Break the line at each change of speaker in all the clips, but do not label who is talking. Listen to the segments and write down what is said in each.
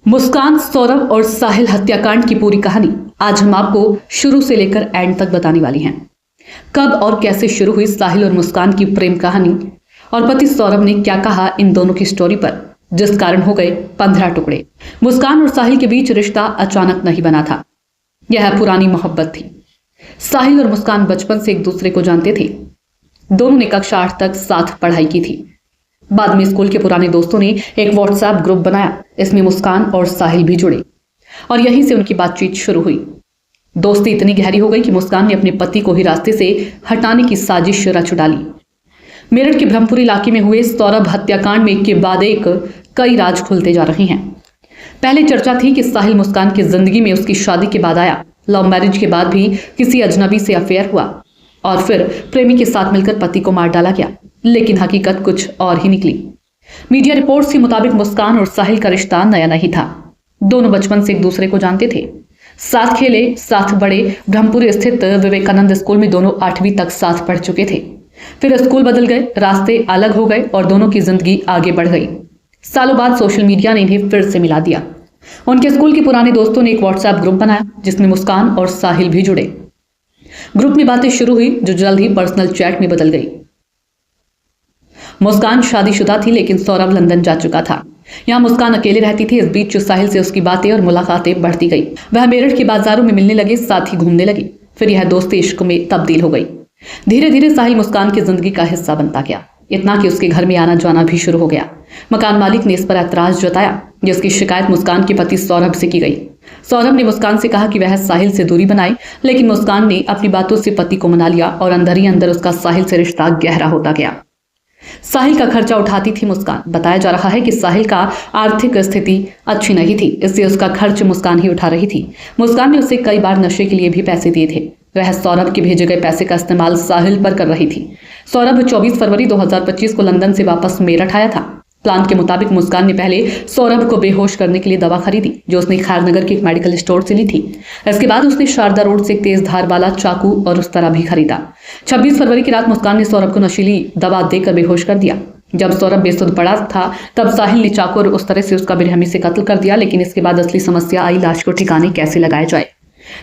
मुस्कान, सौरभ और साहिल हत्याकांड की पूरी कहानी आज हम आपको शुरू से लेकर एंड तक बताने वाली हैं। कब और कैसे शुरू हुई साहिल और मुस्कान की प्रेम कहानी और पति सौरभ ने क्या कहा इन दोनों की स्टोरी पर, जिस कारण हो गए 15 टुकड़े। मुस्कान और साहिल के बीच रिश्ता अचानक नहीं बना था, यह पुरानी मोहब्बत थी। साहिल और मुस्कान बचपन से एक दूसरे को जानते थे। दोनों ने कक्षा 8 तक साथ पढ़ाई की थी। बाद में स्कूल के पुराने दोस्तों ने एक व्हाट्सएप ग्रुप बनाया। इसमें मुस्कान और साहिल भी जुड़े और यहीं से उनकी बातचीत शुरू हुई। दोस्ती इतनी गहरी हो गई कि मुस्कान ने अपने पति को ही रास्ते से हटाने की साजिश रच डाली। मेरठ के ब्रह्मपुरी इलाके में हुए सौरभ हत्याकांड में एक के बाद एक कई राज खुलते जा रहे हैं। पहले चर्चा थी कि साहिल मुस्कान की जिंदगी में उसकी शादी के बाद आया। लव मैरिज के बाद भी किसी अजनबी से अफेयर हुआ और फिर प्रेमी के साथ मिलकर पति को मार डाला गया। लेकिन हकीकत कुछ और ही निकली। मीडिया रिपोर्ट्स के मुताबिक मुस्कान और साहिल का रिश्ता नया नहीं था। दोनों बचपन से एक दूसरे को जानते थे, साथ खेले, साथ बड़े। ब्रह्मपुरी स्थित विवेकानंद स्कूल में दोनों 8वीं तक साथ पढ़ चुके थे। फिर स्कूल बदल गए, रास्ते अलग हो गए और दोनों की जिंदगी आगे बढ़ गई। सालों बाद सोशल मीडिया ने इन्हें फिर से मिला दिया। उनके स्कूल के पुराने दोस्तों ने एक व्हाट्सएप ग्रुप बनाया जिसमें मुस्कान और साहिल भी जुड़े। ग्रुप में बातें शुरू हुई जो जल्द ही पर्सनल चैट में बदल गई। मुस्कान शादीशुदा थी लेकिन सौरभ लंदन जा चुका था। यहाँ मुस्कान अकेले रहती थी। इस बीच साहिल से उसकी बातें और मुलाकातें बढ़ती गई। वह मेरठ के बाजारों में मिलने लगे, साथ ही घूमने लगे। फिर यह दोस्ती इश्क में तब्दील हो गई। धीरे धीरे साहिल मुस्कान की जिंदगी का हिस्सा बनता गया, इतना कि उसके घर में आना जाना भी शुरू हो गया। मकान मालिक ने इस पर ऐतराज जताया, जिसकी शिकायत मुस्कान के पति सौरभ से की गई। सौरभ ने मुस्कान से कहा कि वह साहिल से दूरी बनाए, लेकिन मुस्कान ने अपनी बातों से पति को मना लिया और अंदर ही अंदर उसका साहिल से रिश्ता गहरा होता गया। साहिल का खर्चा उठाती थी मुस्कान। बताया जा रहा है कि साहिल का आर्थिक स्थिति अच्छी नहीं थी, इसलिए उसका खर्च मुस्कान ही उठा रही थी। मुस्कान ने उसे कई बार नशे के लिए भी पैसे दिए थे। वह सौरभ के भेजे गए पैसे का इस्तेमाल साहिल पर कर रही थी। सौरभ 24 फरवरी 2025 को लंदन से वापस मेरठ आया था। प्लान के मुताबिक मुस्कान ने पहले सौरभ को बेहोश करने के लिए दवा खरीदी, जो उसने खैरनगर के एक मेडिकल स्टोर से ली थी। इसके बाद उसने शारदा रोड से एक तेज धार वाला चाकू और उस तरह भी खरीदा। 26 फरवरी की रात मुस्कान ने सौरभ को नशीली दवा देकर बेहोश कर दिया। जब सौरभ बेसुध पड़ा था तब साहिल ने चाकू और उस तरह से उसका बेरहमी से कत्ल कर दिया। लेकिन इसके बाद असली समस्या आई, लाश को ठिकाने कैसे लगाया जाए।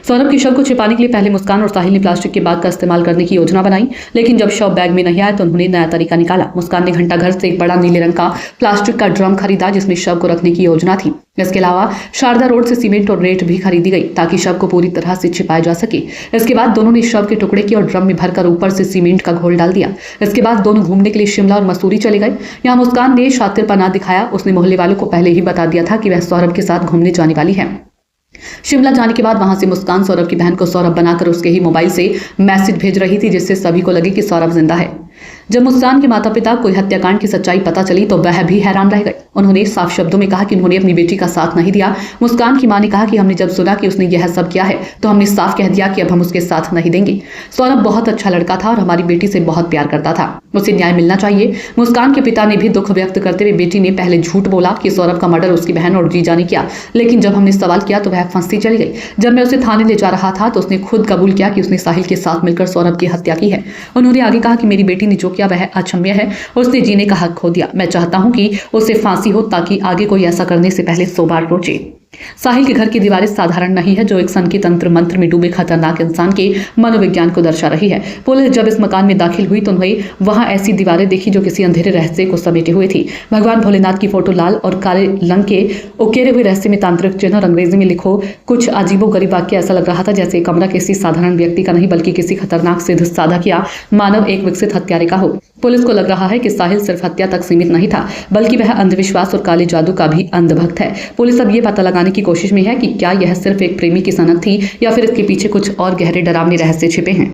सौरभ के शव को छिपाने के लिए पहले मुस्कान और साहिल ने प्लास्टिक के बैग का इस्तेमाल करने की योजना बनाई, लेकिन जब शव बैग में नहीं आया तो उन्होंने नया तरीका निकाला। मुस्कान ने घंटा घर से एक बड़ा नीले रंग का प्लास्टिक का ड्रम खरीदा जिसमें शव को रखने की योजना थी। इसके अलावा शारदा रोड से सीमेंट और रेत भी खरीदी गई ताकि शव को पूरी तरह से छिपाया जा सके। इसके बाद दोनों ने शव के टुकड़े किए और ड्रम में भरकर ऊपर से सीमेंट का घोल डाल दिया। इसके बाद दोनों घूमने के लिए शिमला और मसूरी चले गए। यहाँ मुस्कान ने शातिरपना दिखाया। उसने मोहल्ले वालों को पहले ही बता दिया था कि वह सौरभ के साथ घूमने जाने वाली है। शिमला जाने के बाद वहां से मुस्कान सौरभ की बहन को सौरभ बनाकर उसके ही मोबाइल से मैसेज भेज रही थी, जिससे सभी को लगे कि सौरभ जिंदा है। जब मुस्कान के माता पिता को हत्याकांड की सच्चाई पता चली तो वह भी हैरान रह गए। उन्होंने साफ शब्दों में कहा कि उन्होंने अपनी बेटी का साथ नहीं दिया। मुस्कान की मां ने कहा कि हमने जब सुना कि उसने यह सब किया है तो हमने साफ कह दिया कि अब हम उसके साथ नहीं देंगे। सौरभ बहुत अच्छा लड़का था और हमारी बेटी से बहुत प्यार करता था, उसे न्याय मिलना चाहिए। मुस्कान के पिता ने भी दुख व्यक्त करते हुए बेटी ने पहले झूठ बोला कि सौरभ का मर्डर उसकी बहन और जीजा ने किया, लेकिन जब हमने सवाल किया तो वह फंसती चली गई। जब मैं उसे थाने ले जा रहा था तो उसने खुद कबूल किया कि उसने साहिल के साथ मिलकर सौरभ की हत्या की है। उन्होंने आगे कहा कि मेरी बेटी ने जो किया वह अक्षम्य है, उसने जीने का हक खो दिया। मैं चाहता हूं कि उसे फांसी हो ताकि आगे कोई ऐसा करने से पहले 100 बार सोचे। साहिल के घर की दीवारें साधारण नहीं है, जो एक सन के तंत्र मंत्र में डूबे खतरनाक इंसान के मनोविज्ञान को दर्शा रही है। पुलिस जब इस मकान में दाखिल हुई तो उन्हें वहां ऐसी दीवारें देखी जो किसी अंधेरे रहस्य को समेटे हुए थी। भगवान भोलेनाथ की फोटो, लाल और काले रंग के उकेरे हुए रहस्य में तांत्रिक चिन्ह और अंग्रेजी में लिखो कुछ अजीबोगरीब वाक्य। ऐसा लग रहा था जैसे कमरा किसी साधारण व्यक्ति का नहीं बल्कि किसी खतरनाक सिद्ध साधा किया मानव एक विकसित हत्यारे का हो। पुलिस को लग रहा है कि साहिल सिर्फ हत्या तक सीमित नहीं था, बल्कि वह अंधविश्वास और काले जादू का भी अंधभक्त है। पुलिस अब ये पता लगाने की कोशिश में है कि क्या यह सिर्फ एक प्रेमी की सनक थी या फिर इसके पीछे कुछ और गहरे डरावने रहस्य छिपे हैं।